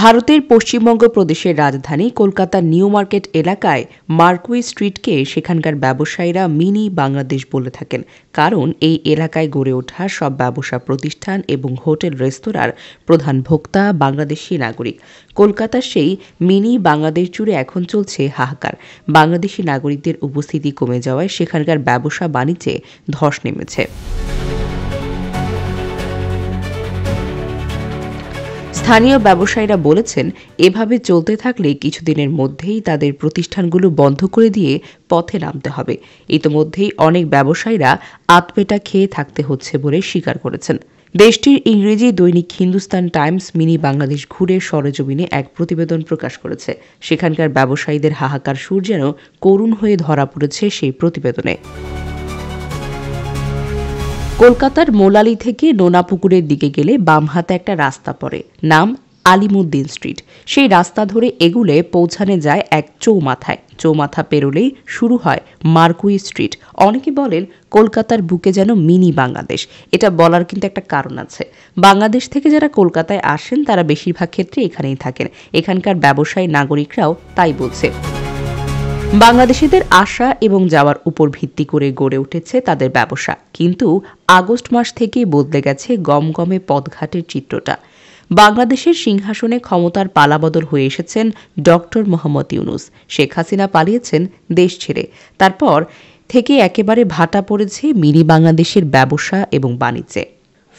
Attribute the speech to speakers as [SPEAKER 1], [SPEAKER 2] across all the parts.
[SPEAKER 1] ভারতের পশ্চিমবঙ্গ প্রদেশের রাজধানী কলকাতার নিউ মার্কেট এলাকায় মার্কুই স্ট্রিটকে সেখানকার ব্যবসায়ীরা মিনি বাংলাদেশ বলে থাকেন, কারণ এই এলাকায় গড়ে ওঠা সব ব্যবসা প্রতিষ্ঠান এবং হোটেল রেস্তোরাঁর প্রধান ভোক্তা বাংলাদেশি নাগরিক। কলকাতার সেই মিনি বাংলাদেশ জুড়ে এখন চলছে হাহাকার। বাংলাদেশি নাগরিকদের উপস্থিতি কমে যাওয়ায় সেখানকার ব্যবসা বাণিজ্যে ধস নেমেছে। স্থানীয় ব্যবসায়ীরা বলেছেন, এভাবে চলতে থাকলে কিছুদিনের মধ্যেই তাদের প্রতিষ্ঠানগুলো বন্ধ করে দিয়ে পথে নামতে হবে। ইতোমধ্যেই অনেক ব্যবসায়ীরা আতপেটা খেয়ে থাকতে হচ্ছে বলে স্বীকার করেছেন। দেশটির ইংরেজি দৈনিক হিন্দুস্তান টাইমস মিনি বাংলাদেশ ঘুরে সরেজমিনে এক প্রতিবেদন প্রকাশ করেছে। সেখানকার ব্যবসায়ীদের হাহাকার সুর যেন করুণ হয়ে ধরা পড়েছে সেই প্রতিবেদনে। কলকাতার মোলালি থেকে নোনাপুকুরের দিকে গেলে বাম হাতে একটা রাস্তা পড়ে, নাম আলিমুদ্দিন স্ট্রিট। সেই রাস্তা ধরে এগুলে পৌঁছানো যায় এক চৌমাথায়। চৌমাথা পেরোলেই শুরু হয় মার্কুই স্ট্রিট। অনেকে বলেন কলকাতার বুকে যেন মিনি বাংলাদেশ। এটা বলার কিন্তু একটা কারণ আছে। বাংলাদেশ থেকে যারা কলকাতায় আসেন তারা বেশিরভাগ ক্ষেত্রে এখানেই থাকেন। এখানকার ব্যবসায়ী নাগরিকরাও তাই বলছে। বাংলাদেশিদের আসা এবং যাওয়ার উপর ভিত্তি করে গড়ে উঠেছে তাদের ব্যবসা, কিন্তু আগস্ট মাস থেকেই বদলে গেছে গমগমে পথঘাটের চিত্রটা। বাংলাদেশের সিংহাসনে ক্ষমতার পালাবদল হয়ে এসেছেন ডক্টর মোহাম্মদ ইউনূস। শেখ হাসিনা পালিয়েছেন দেশ ছেড়ে। তারপর থেকে একেবারে ভাটা পড়েছে মিনি বাংলাদেশের ব্যবসা এবং বাণিজ্যে।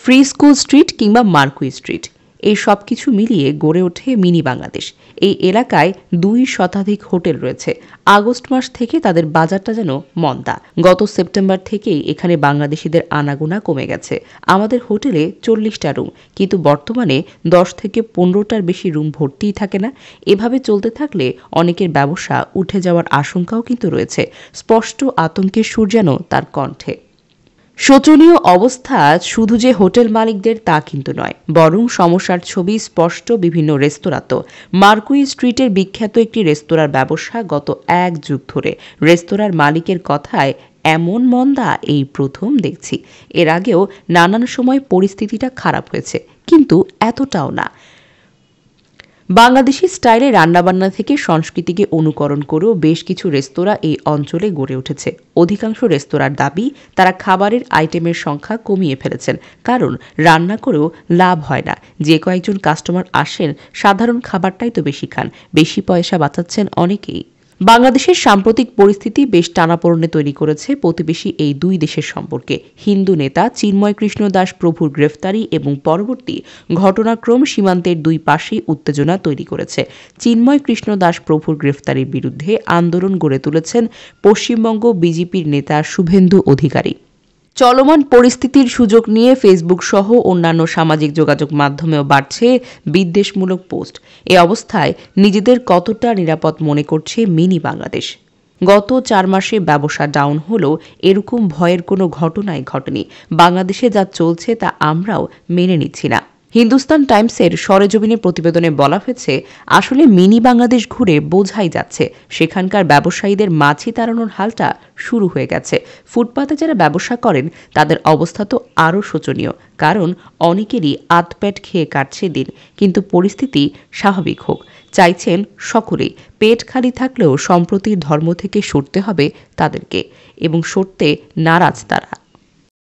[SPEAKER 1] ফ্রি স্কুল স্ট্রিট কিংবা মার্কুই স্ট্রিট, এই সব কিছু মিলিয়ে গড়ে ওঠে মিনি বাংলাদেশ। এই এলাকায় 2 শতাধিক হোটেল রয়েছে। আগস্ট মাস থেকে তাদের বাজারটা যেন মন্দা। গত সেপ্টেম্বর থেকেই এখানে বাংলাদেশিদের আনাগোনা কমে গেছে। আমাদের হোটেলে 40টা রুম, কিন্তু বর্তমানে 10 থেকে 15টার বেশি রুম ভর্তিই থাকে না। এভাবে চলতে থাকলে অনেকের ব্যবসা উঠে যাওয়ার আশঙ্কাও কিন্তু রয়েছে। স্পষ্ট আতঙ্কের সুর যেন তার কণ্ঠে। শোচনীয় অবস্থা শুধু যে হোটেল মালিকদের তা কিন্তু নয়, বরং সমস্যার ছবি স্পষ্ট বিভিন্ন রেস্তোরাঁতেও। মার্কুই স্ট্রিটের বিখ্যাত একটি রেস্তোরাঁর ব্যবসা গত 1 যুগ ধরে। রেস্তোরাঁর মালিকের কথায় এমন মন্দা এই প্রথম দেখছি। এর আগেও নানান সময় পরিস্থিতিটা খারাপ হয়েছে, কিন্তু এতটাও না। বাংলাদেশি স্টাইলে রান্নাবান্না থেকে সংস্কৃতিকে অনুকরণ করেও বেশ কিছু রেস্তোরাঁ এই অঞ্চলে গড়ে উঠেছে। অধিকাংশ রেস্তোরাঁর দাবি তারা খাবারের আইটেমের সংখ্যা কমিয়ে ফেলেছেন, কারণ রান্না করেও লাভ হয় না। যে কয়েকজন কাস্টমার আসেন সাধারণ খাবারটাই তো বেশি খান, বেশি পয়সা বাঁচাচ্ছেন অনেকেই। বাংলাদেশের সাম্প্রতিক পরিস্থিতি বেশ টানাপোড়েনে তৈরি করেছে প্রতিবেশী এই 2 দেশের সম্পর্কে। হিন্দু নেতা চিন্ময় কৃষ্ণ দাস প্রভুর গ্রেফতারি এবং পরবর্তী ঘটনাক্রম সীমান্তের 2 পাশেই উত্তেজনা তৈরি করেছে। চিন্ময় কৃষ্ণ দাস প্রভুর গ্রেফতারির বিরুদ্ধে আন্দোলন গড়ে তুলেছেন পশ্চিমবঙ্গ বিজেপির নেতা শুভেন্দু অধিকারী। চলমান পরিস্থিতির সুযোগ নিয়ে ফেসবুক সহ অন্যান্য সামাজিক যোগাযোগ মাধ্যমেও বাড়ছে বিদ্বেষমূলক পোস্ট। এ অবস্থায় নিজেদের কতটা নিরাপদ মনে করছে মিনি বাংলাদেশ। গত 4 মাসে ব্যবসা ডাউন হলেও এরকম ভয়ের কোনো ঘটনাই ঘটেনি। বাংলাদেশে যা চলছে তা আমরাও মেনে নিচ্ছি না। হিন্দুস্তান টাইমসের সরেজমিনে প্রতিবেদনে বলা হয়েছে, আসলে মিনি বাংলাদেশ ঘুরে বোঝাই যাচ্ছে সেখানকার ব্যবসায়ীদের মাছি তাড়ানোর হালটা শুরু হয়ে গেছে। ফুটপাতে যারা ব্যবসা করেন তাদের অবস্থা তো আরও শোচনীয়, কারণ অনেকেরই আতপেট খেয়ে কাটছে দিন। কিন্তু পরিস্থিতি স্বাভাবিক হোক চাইছেন সকলেই। পেট খালি থাকলেও সম্প্রতির ধর্ম থেকে সরতে হবে তাদেরকে, এবং সরতে নারাজ তারা।